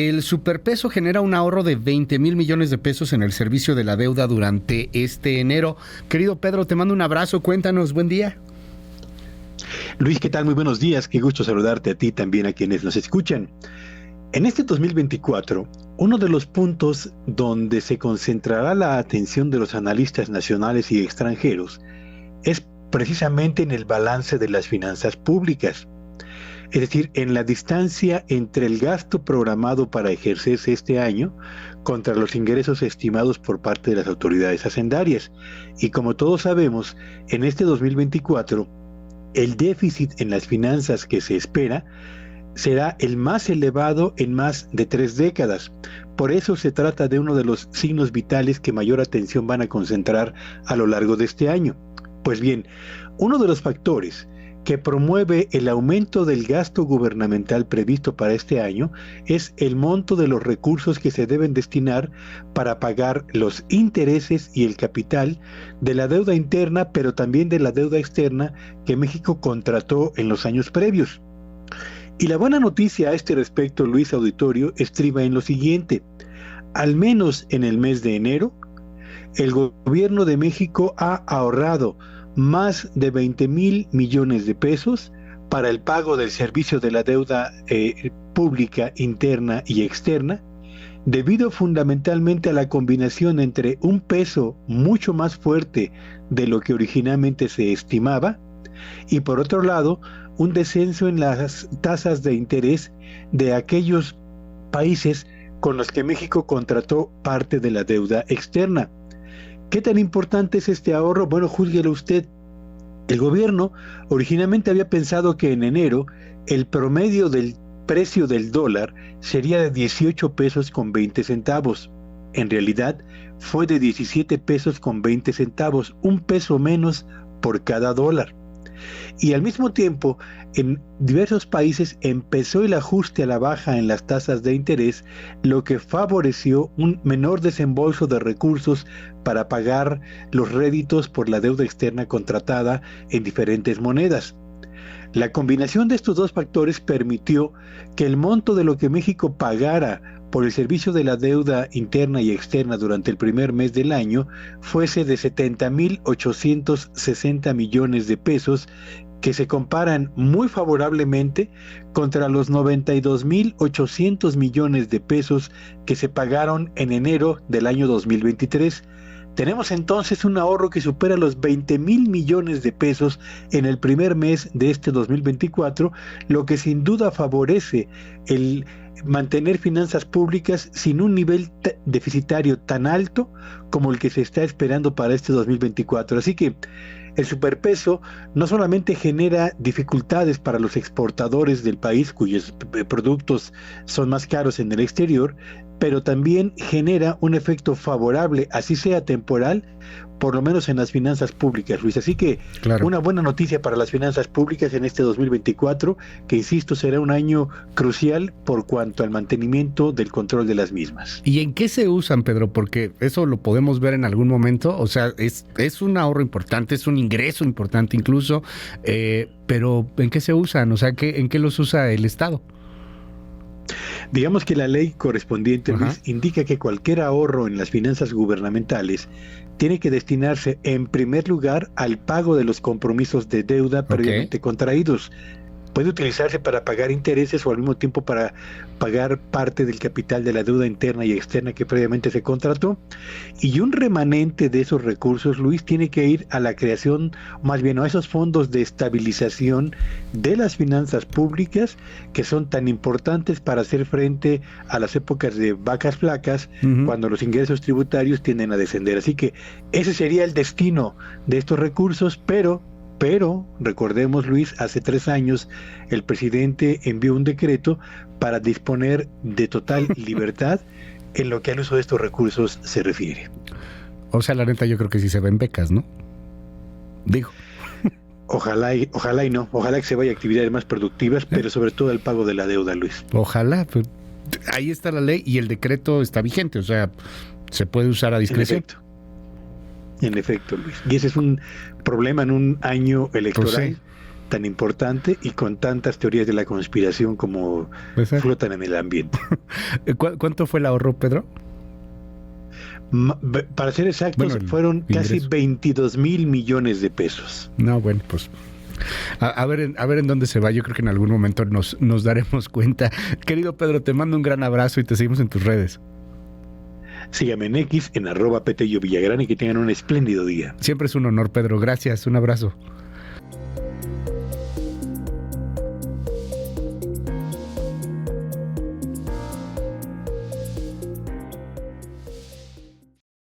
el superpeso genera un ahorro de 20,000 millones de pesos en el servicio de la deuda durante este enero. Querido Pedro, te mando un abrazo, cuéntanos, buen día. Luis, ¿qué tal? Muy buenos días, qué gusto saludarte a ti, también a quienes nos escuchan. En este 2024, uno de los puntos donde se concentrará la atención de los analistas nacionales y extranjeros es precisamente en el balance de las finanzas públicas, es decir, en la distancia entre el gasto programado para ejercerse este año contra los ingresos estimados por parte de las autoridades hacendarias. Y como todos sabemos, en este 2024, el déficit en las finanzas que se espera será el más elevado en más de 3 décadas. Por eso se trata de uno de los signos vitales que mayor atención van a concentrar a lo largo de este año. Pues bien, uno de los factores que promueve el aumento del gasto gubernamental previsto para este año es el monto de los recursos que se deben destinar para pagar los intereses y el capital de la deuda interna, pero también de la deuda externa que México contrató en los años previos. Y la buena noticia a este respecto, Luis Auditorio, estriba en lo siguiente: al menos en el mes de enero, el gobierno de México ha ahorrado más de 20,000 millones de pesos para el pago del servicio de la deuda pública interna y externa, debido fundamentalmente a la combinación entre un peso mucho más fuerte de lo que originalmente se estimaba y, por otro lado, un descenso en las tasas de interés de aquellos países con los que México contrató parte de la deuda externa. ¿Qué tan importante es este ahorro? Bueno, júzguelo usted. El gobierno originalmente había pensado que en enero el promedio del precio del dólar sería de 18 pesos con 20 centavos. En realidad fue de 17 pesos con 20 centavos, un peso menos por cada dólar. Y al mismo tiempo, en diversos países empezó el ajuste a la baja en las tasas de interés, lo que favoreció un menor desembolso de recursos para pagar los réditos por la deuda externa contratada en diferentes monedas. La combinación de estos dos factores permitió que el monto de lo que México pagara por el servicio de la deuda interna y externa durante el primer mes del año fuese de 70,860 millones de pesos, que se comparan muy favorablemente contra los 92,800 millones de pesos que se pagaron en enero del año 2023. Tenemos entonces un ahorro que supera los 20,000 millones de pesos en el primer mes de este 2024, lo que sin duda favorece el mantener finanzas públicas sin un nivel deficitario tan alto como el que se está esperando para este 2024. Así que el superpeso no solamente genera dificultades para los exportadores del país, cuyos productos son más caros en el exterior, pero también genera un efecto favorable, así sea temporal, por lo menos en las finanzas públicas, Luis. Así que claro, una buena noticia para las finanzas públicas en este 2024, que insisto, será un año crucial por cuanto al mantenimiento del control de las mismas. ¿Y en qué se usan, Pedro? Porque eso lo podemos ver en algún momento. O sea, es un ahorro importante, es un ingreso importante incluso, pero ¿en qué se usan? O sea, ¿en qué los usa el Estado? Digamos que la ley correspondiente, Luis, indica que cualquier ahorro en las finanzas gubernamentales tiene que destinarse en primer lugar al pago de los compromisos de deuda previamente contraídos. Puede utilizarse para pagar intereses o al mismo tiempo para pagar parte del capital de la deuda interna y externa que previamente se contrató. Y un remanente de esos recursos, Luis, tiene que ir a la creación, más bien a esos fondos de estabilización de las finanzas públicas, que son tan importantes para hacer frente a las épocas de vacas flacas, cuando los ingresos tributarios tienden a descender. Así que ese sería el destino de estos recursos, pero recordemos, Luis, hace 3 años el presidente envió un decreto para disponer de total libertad en lo que al uso de estos recursos se refiere. O sea, la neta, yo creo que sí se ven becas, ¿no? Digo. Ojalá y no. Ojalá que se vaya a actividades más productivas, pero sobre todo el pago de la deuda, Luis. Ojalá. Pues, ahí está la ley y el decreto está vigente, o sea, se puede usar a discreción. En efecto, Luis. Y ese es un problema en un año electoral, tan importante y con tantas teorías de la conspiración como flotan en el ambiente. ¿Cuánto fue el ahorro, Pedro? Para ser exactos, fueron casi 22,000 millones de pesos. No, bueno, pues a ver en dónde se va. Yo creo que en algún momento nos daremos cuenta. Querido Pedro, te mando un gran abrazo y te seguimos en tus redes. Sígame en X, en @Petello Villagrán, y que tengan un espléndido día. Siempre es un honor, Pedro. Gracias, un abrazo.